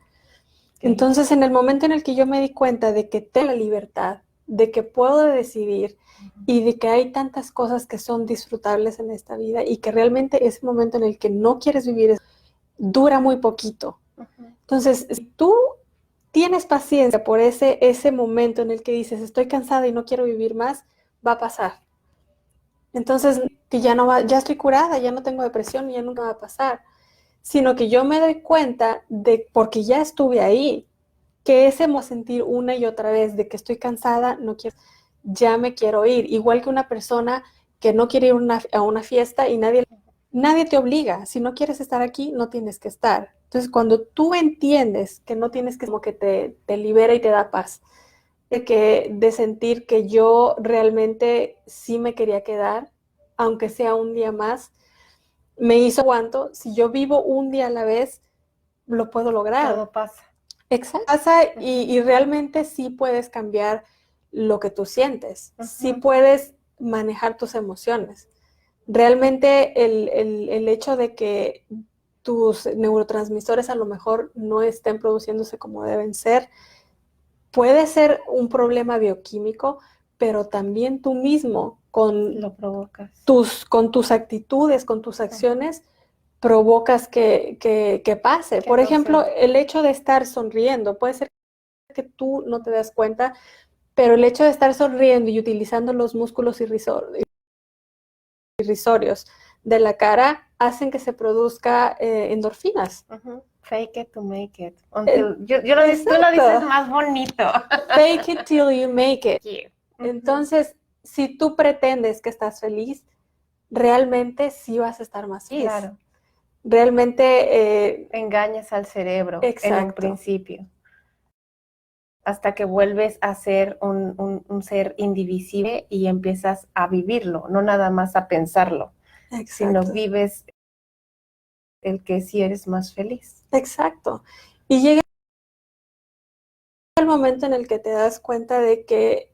Okay. Entonces, en el momento en el que yo me di cuenta de que tengo la libertad, de que puedo decidir uh-huh. y de que hay tantas cosas que son disfrutables en esta vida y que realmente ese momento en el que no quieres vivir dura muy poquito. Uh-huh. Entonces, si tú tienes paciencia por ese momento en el que dices, estoy cansada y no quiero vivir más, va a pasar. Entonces, que ya estoy curada, ya no tengo depresión, ya nunca va a pasar. Sino que yo me doy cuenta porque ya estuve ahí, que ese sentir una y otra vez de que estoy cansada, no quiero, ya me quiero ir. Igual que una persona que no quiere ir a una fiesta y nadie nadie te obliga. Si no quieres estar aquí, no tienes que estar. Entonces, cuando tú entiendes que no tienes que, como que te libera y te da paz, de sentir que yo realmente sí me quería quedar, aunque sea un día más, me hizo aguanto. Si yo vivo un día a la vez, lo puedo lograr. Todo pasa. Exacto. Pasa y realmente sí puedes cambiar lo que tú sientes. Sí puedes manejar tus emociones. Realmente el hecho de que tus neurotransmisores a lo mejor no estén produciéndose como deben ser, puede ser un problema bioquímico, pero también tú mismo Lo provocas. con tus actitudes, con tus acciones, provocas que pase. Por ejemplo, el hecho de estar sonriendo, puede ser que tú no te das cuenta, pero el hecho de estar sonriendo y utilizando los músculos irrisorios de la cara hacen que se produzca endorfinas. Fake it to make it. Tú lo dices más bonito. Fake it till you make it. Entonces, si tú pretendes que estás feliz, realmente sí vas a estar más feliz. Claro. Realmente engañas al cerebro. Exacto. En un principio. Hasta que vuelves a ser un ser indivisible y empiezas a vivirlo, no nada más a pensarlo. Exacto. Sino vives el que sí eres más feliz. Exacto. Y llega el momento en el que te das cuenta de que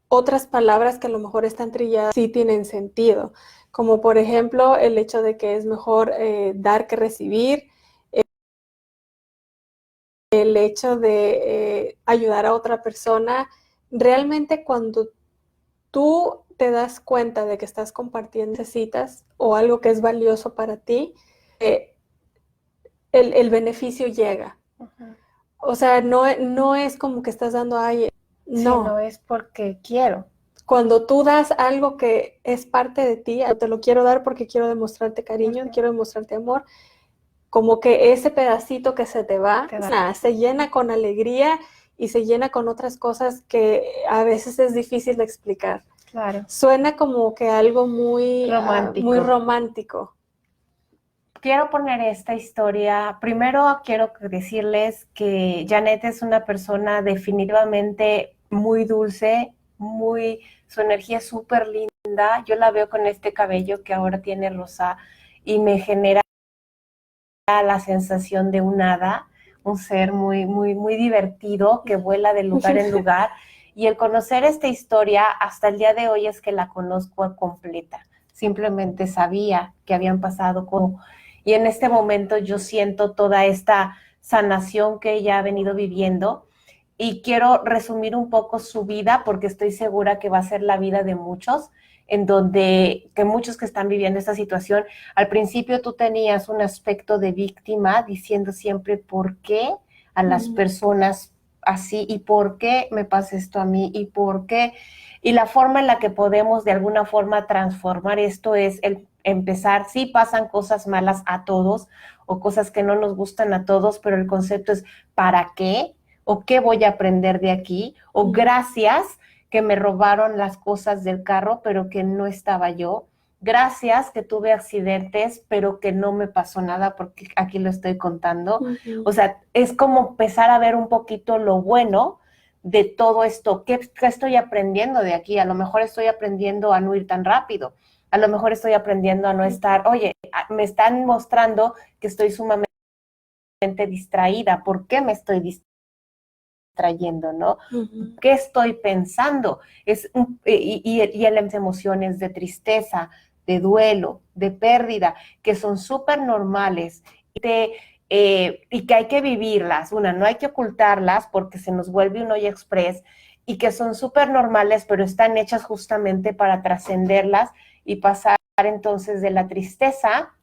otras palabras que a lo mejor están trilladas sí tienen sentido, como por ejemplo el hecho de que es mejor dar que recibir, el hecho de ayudar a otra persona. Realmente cuando tú te das cuenta de que estás compartiendo necesitas o algo que es valioso para ti, el beneficio llega. O sea, no es como que estás dando ahí. No. Sí, no es porque quiero. Cuando tú das algo que es parte de ti, te lo quiero dar porque quiero demostrarte cariño, quiero demostrarte amor, como que ese pedacito que se te va, se llena con alegría y se llena con otras cosas que a veces es difícil de explicar. Claro. Suena como que algo muy romántico. Muy romántico. Quiero poner esta historia. Primero quiero decirles que Janet es una persona definitivamente muy dulce, su energía es súper linda. Yo la veo con este cabello que ahora tiene rosa y me genera la sensación de un hada, un ser muy, muy, muy divertido que vuela de lugar en lugar. Y el conocer esta historia hasta el día de hoy es que la conozco completa. Simplemente sabía que habían pasado como... Y en este momento yo siento toda esta sanación que ella ha venido viviendo y quiero resumir un poco su vida porque estoy segura que va a ser la vida de muchos, en donde que muchos que están viviendo esta situación, al principio tú tenías un aspecto de víctima diciendo siempre por qué a las personas así y por qué me pasa esto a mí y por qué. Y la forma en la que podemos de alguna forma transformar esto es el empezar, sí pasan cosas malas a todos o cosas que no nos gustan a todos, pero el concepto es ¿para qué? ¿O qué voy a aprender de aquí? O gracias que me robaron las cosas del carro, pero que no estaba yo. Gracias que tuve accidentes, pero que no me pasó nada porque aquí lo estoy contando. O sea, es como empezar a ver un poquito lo bueno de todo esto. ¿Qué estoy aprendiendo de aquí? A lo mejor estoy aprendiendo a no ir tan rápido. A lo mejor estoy aprendiendo a no estar, oye, me están mostrando que estoy sumamente distraída. ¿Por qué me estoy distrayendo, no? ¿Qué estoy pensando? Y las emociones de tristeza, de duelo, de pérdida, que son súper normales y que hay que vivirlas. No hay que ocultarlas porque se nos vuelve un hoy express y que son súper normales, pero están hechas justamente para trascenderlas y pasar entonces de la tristeza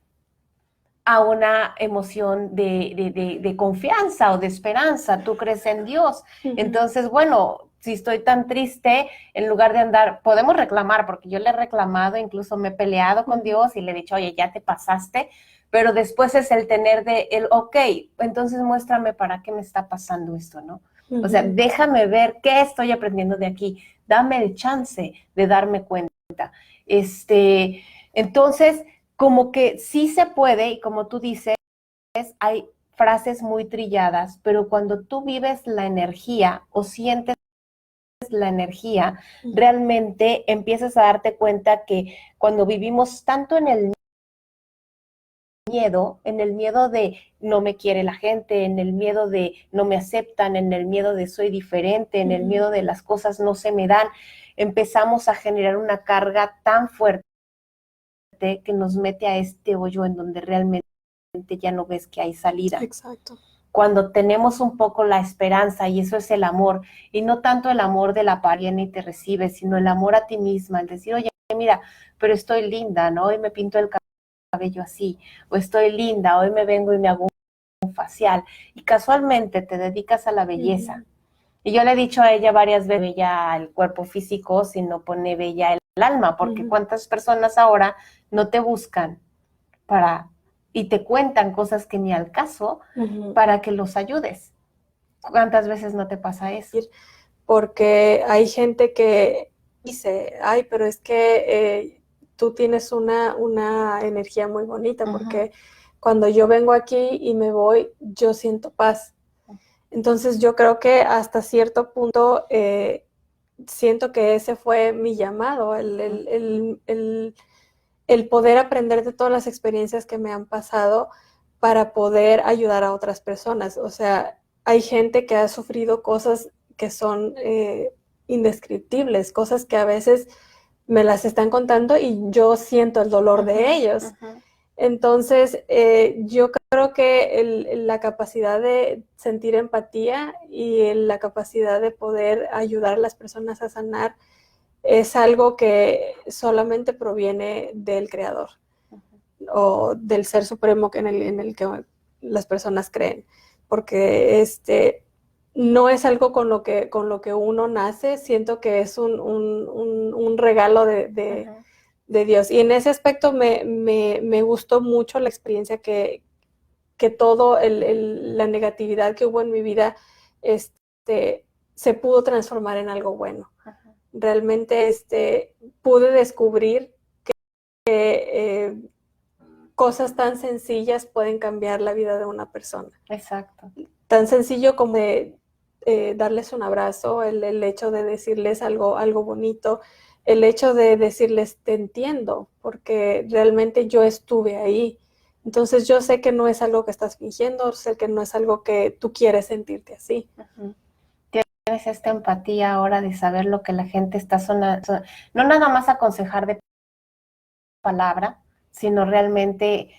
a una emoción de confianza o de esperanza. Tú crees en Dios. Entonces, bueno, si estoy tan triste, en lugar de andar, podemos reclamar, porque yo le he reclamado, incluso me he peleado con Dios y le he dicho, oye, ya te pasaste, pero después es el tener ok, entonces muéstrame para qué me está pasando esto, ¿no? O sea, déjame ver qué estoy aprendiendo de aquí, dame el chance de darme cuenta. Entonces, como que sí se puede, y como tú dices, hay frases muy trilladas, pero cuando tú vives la energía o sientes la energía, realmente empiezas a darte cuenta que cuando vivimos tanto en el miedo de no me quiere la gente, en el miedo de no me aceptan, en el miedo de soy diferente, en el miedo de las cosas no se me dan, empezamos a generar una carga tan fuerte que nos mete a este hoyo en donde realmente ya no ves que hay salida. Exacto. Cuando tenemos un poco la esperanza, y eso es el amor, y no tanto el amor de la pareja y te recibe, sino el amor a ti misma, el decir, oye, mira, pero estoy linda, ¿no? Hoy me pinto el cabello así, o estoy linda, hoy me vengo y me hago un facial, y casualmente te dedicas a la belleza. Y yo le he dicho a ella varias veces, bella el cuerpo físico, sino pone bella el alma, porque cuántas personas ahora no te buscan y te cuentan cosas que ni al caso para que los ayudes. ¿Cuántas veces no te pasa eso? Porque hay gente que dice, ay, pero es que tú tienes una energía muy bonita, porque cuando yo vengo aquí y me voy, yo siento paz. Entonces yo creo que hasta cierto punto siento que ese fue mi llamado, el poder aprender de todas las experiencias que me han pasado para poder ayudar a otras personas. O sea, hay gente que ha sufrido cosas que son indescriptibles, cosas que a veces me las están contando y yo siento el dolor de ellos. Entonces, yo creo que la capacidad de sentir empatía y la capacidad de poder ayudar a las personas a sanar es algo que solamente proviene del creador o del ser supremo en el que las personas creen, porque no es algo con lo que uno nace, siento que es un regalo de Dios. Y en ese aspecto me gustó mucho la experiencia que todo la negatividad que hubo en mi vida se pudo transformar en algo bueno. Realmente pude descubrir que cosas tan sencillas pueden cambiar la vida de una persona. Exacto. Tan sencillo como darles un abrazo, el hecho de decirles algo bonito, el hecho de decirles te entiendo, porque realmente yo estuve ahí. Entonces yo sé que no es algo que estás fingiendo, sé que no es algo que tú quieres sentirte así. Tienes esta empatía ahora de saber lo que la gente está sonando, no nada más aconsejar de palabra, sino realmente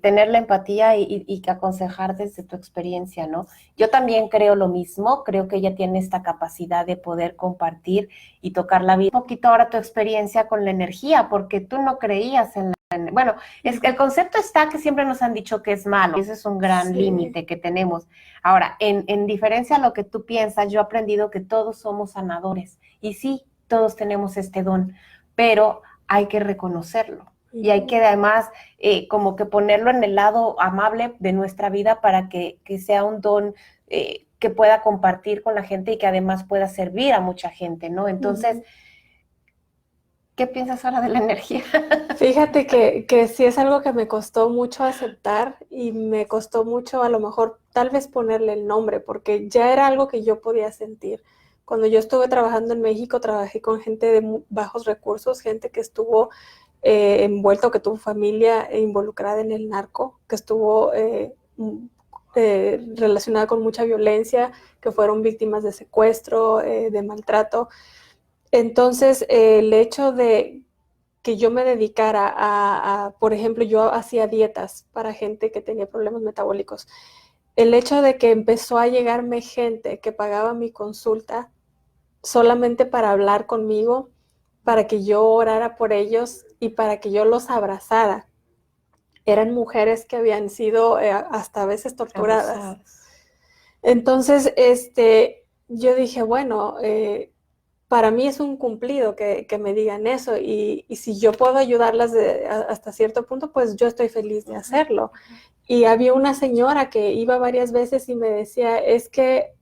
tener la empatía y aconsejar desde tu experiencia, ¿no? Yo también creo lo mismo, creo que ella tiene esta capacidad de poder compartir y tocar la vida. Un poquito ahora tu experiencia con la energía, porque tú no creías en la energía. Bueno, el concepto está que siempre nos han dicho que es malo, y ese es un gran límite que tenemos. Ahora, en diferencia a lo que tú piensas, yo he aprendido que todos somos sanadores, y sí, todos tenemos este don, pero hay que reconocerlo. Y hay que además como que ponerlo en el lado amable de nuestra vida para que sea un don que pueda compartir con la gente y que además pueda servir a mucha gente, ¿no? Entonces, ¿qué piensas ahora de la energía? Fíjate que sí es algo que me costó mucho aceptar y me costó mucho a lo mejor tal vez ponerle el nombre, porque ya era algo que yo podía sentir. Cuando yo estuve trabajando en México, trabajé con gente de bajos recursos, gente que estuvo envuelto, que tuvo familia involucrada en el narco, que estuvo relacionada con mucha violencia, que fueron víctimas de secuestro, de maltrato. Entonces, el hecho de que yo me dedicara por ejemplo, yo hacía dietas para gente que tenía problemas metabólicos. El hecho de que empezó a llegarme gente que pagaba mi consulta solamente para hablar conmigo, para que yo orara por ellos y para que yo los abrazara. Eran mujeres que habían sido hasta a veces torturadas. Abusadas. Entonces, yo dije, bueno, para mí es un cumplido que me digan eso y si yo puedo ayudarlas hasta cierto punto, pues yo estoy feliz de hacerlo. Y había una señora que iba varias veces y me decía, es que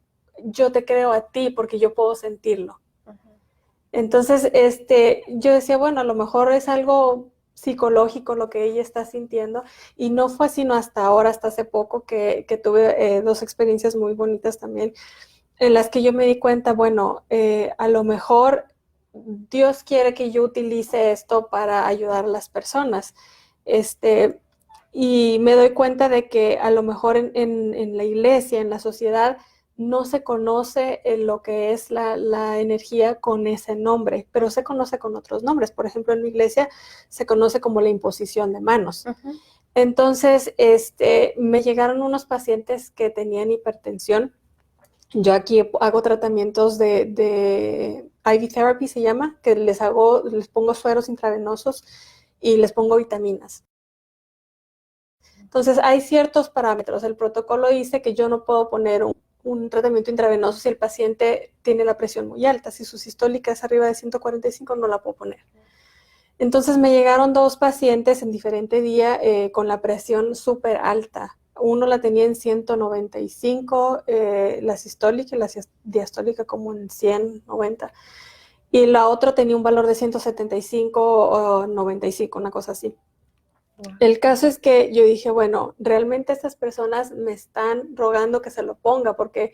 yo te creo a ti porque yo puedo sentirlo. Entonces, yo decía, bueno, a lo mejor es algo psicológico lo que ella está sintiendo, y no fue sino hasta ahora, hasta hace poco, que tuve dos experiencias muy bonitas también, en las que yo me di cuenta, bueno, a lo mejor Dios quiere que yo utilice esto para ayudar a las personas. Y me doy cuenta de que a lo mejor en la iglesia, en la sociedad, no se conoce lo que es la energía con ese nombre, pero se conoce con otros nombres. Por ejemplo, en mi iglesia se conoce como la imposición de manos. Ujú. Entonces, me llegaron unos pacientes que tenían hipertensión. Yo aquí hago tratamientos de IV therapy, se llama, que les pongo sueros intravenosos y les pongo vitaminas. Entonces, hay ciertos parámetros. El protocolo dice que yo no puedo poner un tratamiento intravenoso si el paciente tiene la presión muy alta. Si su sistólica es arriba de 145, no la puedo poner. Entonces, me llegaron dos pacientes en diferente día con la presión súper alta. Uno la tenía en 195, la sistólica, y la diastólica como en 190. Y la otra tenía un valor de 175 o 95, una cosa así. El caso es que yo dije, bueno, realmente estas personas me están rogando que se lo ponga, porque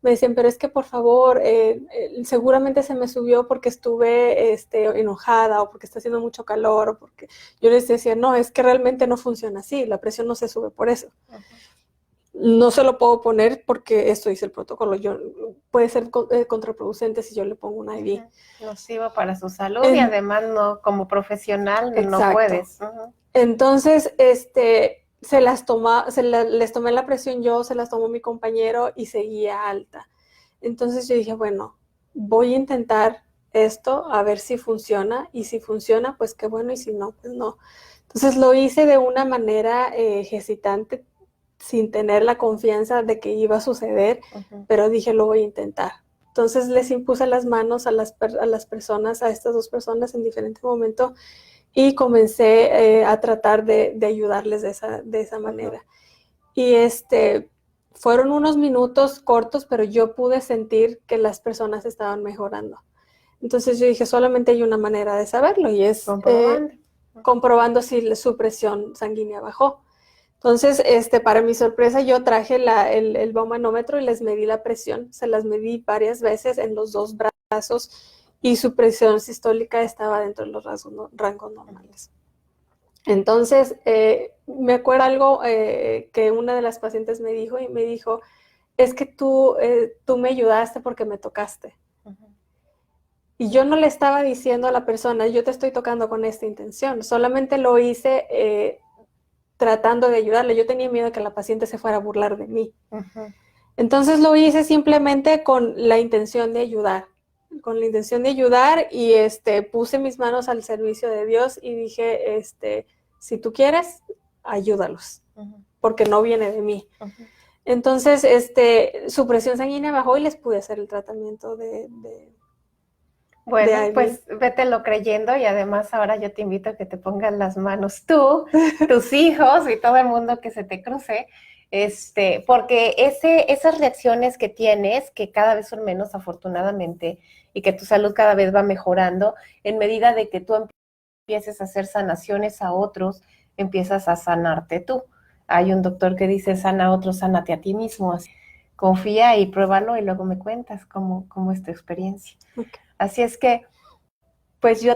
me decían, pero es que por favor, seguramente se me subió porque estuve enojada, o porque está haciendo mucho calor, o porque yo les decía, no, es que realmente no funciona así, la presión no se sube por eso. No se lo puedo poner porque esto dice el protocolo. Puede ser contraproducente si yo le pongo una IV. Nocivo para su salud y además no, como profesional Exacto. no puedes. Entonces, les tomé la presión yo, se las tomó mi compañero y seguía alta. Entonces yo dije, bueno, voy a intentar esto a ver si funciona, y si funciona, pues qué bueno, y si no, pues no. Entonces lo hice de una manera hesitante, sin tener la confianza de que iba a suceder, pero dije, lo voy a intentar. Entonces les impuse las manos a las personas, a estas dos personas en diferente momento, y comencé a tratar de ayudarles de esa manera. Y fueron unos minutos cortos, pero yo pude sentir que las personas estaban mejorando. Entonces yo dije, solamente hay una manera de saberlo, y es comprobando si su presión sanguínea bajó. Entonces, para mi sorpresa, yo traje el baumanómetro y les medí la presión. Se las medí varias veces en los dos brazos, y su presión sistólica estaba dentro de los rangos normales. Entonces, me acuerdo algo que una de las pacientes me dijo, es que tú me ayudaste porque me tocaste. Y yo no le estaba diciendo a la persona, yo te estoy tocando con esta intención, solamente lo hice tratando de ayudarle. Yo tenía miedo de que la paciente se fuera a burlar de mí. Entonces lo hice simplemente con la intención de ayudar. Y puse mis manos al servicio de Dios y dije, si tú quieres, ayúdalos, porque no viene de mí. Entonces, su presión sanguínea bajó y les pude hacer el tratamiento Bueno, pues vételo creyendo, y además ahora yo te invito a que te pongas las manos tú, tus hijos y todo el mundo que se te cruce, porque esas reacciones que tienes, que cada vez son menos afortunadamente, y que tu salud cada vez va mejorando, en medida de que tú empieces a hacer sanaciones a otros, empiezas a sanarte tú. Hay un doctor que dice, sana a otros, sánate a ti mismo. Así, confía y pruébalo y luego me cuentas cómo es tu experiencia. Okay. Así es que, pues yo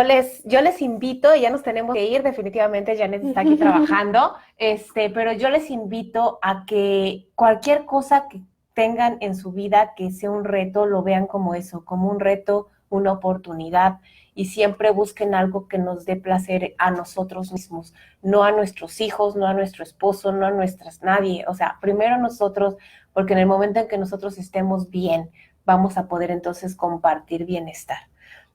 les invito, ya nos tenemos que ir, definitivamente Janet está aquí trabajando, pero yo les invito a que cualquier cosa que tengan en su vida que sea un reto, lo vean como eso, como un reto, una oportunidad, y siempre busquen algo que nos dé placer a nosotros mismos, no a nuestros hijos, no a nuestro esposo, no a nadie, o sea, primero nosotros, porque en el momento en que nosotros estemos bien, vamos a poder entonces compartir bienestar.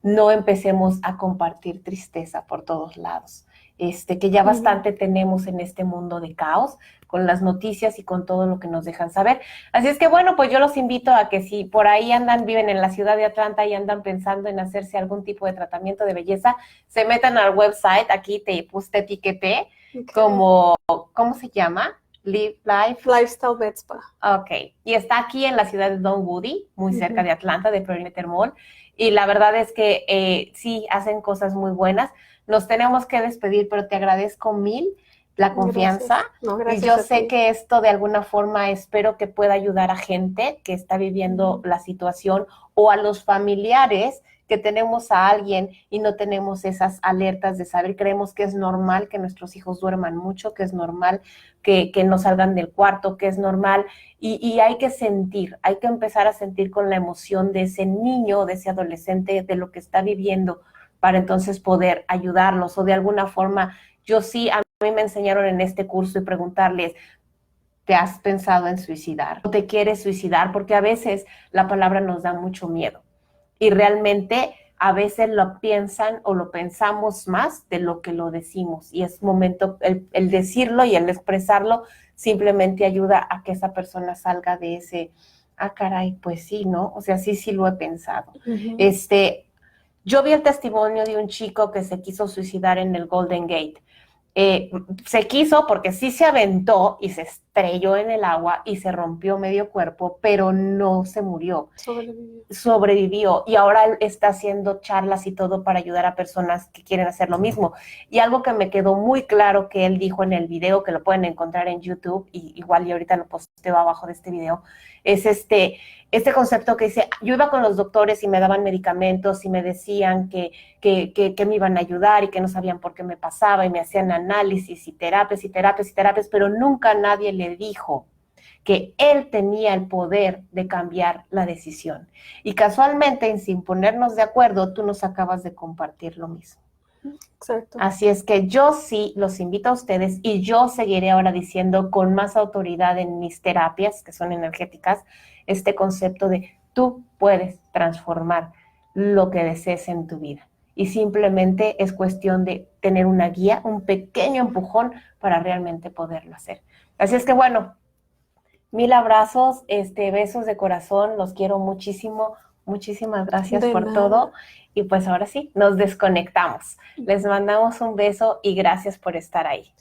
No empecemos a compartir tristeza por todos lados, que ya bastante tenemos en este mundo de caos, con las noticias y con todo lo que nos dejan saber. Así es que bueno, pues yo los invito a que si por ahí viven en la ciudad de Atlanta y andan pensando en hacerse algún tipo de tratamiento de belleza, se metan al website, aquí te etiqueté, como, ¿cómo se llama? Live Life. Lifestyle Med Spa. Ok, y está aquí en la ciudad de Dunwoody, muy cerca de Atlanta, de Perimeter Mall, y la verdad es que sí, hacen cosas muy buenas. Nos tenemos que despedir, pero te agradezco mil la confianza. Gracias. No, gracias y yo a sé ti. que esto de alguna forma espero que pueda ayudar a gente que está viviendo la situación o a los familiares que tenemos a alguien y no tenemos esas alertas de saber, creemos que es normal que nuestros hijos duerman mucho, que es normal que no salgan del cuarto, que es normal, y hay que sentir, hay que empezar a sentir con la emoción de ese niño, de ese adolescente, de lo que está viviendo, para entonces poder ayudarlos, o de alguna forma, yo sí, a mí me enseñaron en este curso y preguntarles, ¿te has pensado en suicidar? ¿O te quieres suicidar? Porque a veces la palabra nos da mucho miedo y realmente a veces lo piensan o lo pensamos más de lo que lo decimos, y es momento, el decirlo y el expresarlo simplemente ayuda a que esa persona salga de ese, ah, caray, pues sí, ¿no? O sea, sí lo he pensado. Yo vi el testimonio de un chico que se quiso suicidar en el Golden Gate. Se quiso porque sí se aventó y se estrelló en el agua y se rompió medio cuerpo, pero no se murió. Sobrevivió, y ahora él está haciendo charlas y todo para ayudar a personas que quieren hacer lo mismo. Y algo que me quedó muy claro que él dijo en el video, que lo pueden encontrar en YouTube, y igual y ahorita lo posteo abajo de este video, es este concepto que dice, yo iba con los doctores y me daban medicamentos y me decían que me iban a ayudar y que no sabían por qué me pasaba, y me hacían análisis y terapias y terapias y terapias, pero nunca nadie le dijo que él tenía el poder de cambiar la decisión. Y casualmente, sin ponernos de acuerdo, tú nos acabas de compartir lo mismo. Exacto. Así es que yo sí los invito a ustedes, y yo seguiré ahora diciendo con más autoridad en mis terapias, que son energéticas, este concepto de tú puedes transformar lo que desees en tu vida. Y simplemente es cuestión de tener una guía, un pequeño empujón para realmente poderlo hacer. Así es que bueno, mil abrazos, besos de corazón, los quiero muchísimo, muchísimas gracias por todo. Y pues ahora sí, nos desconectamos. Les mandamos un beso y gracias por estar ahí.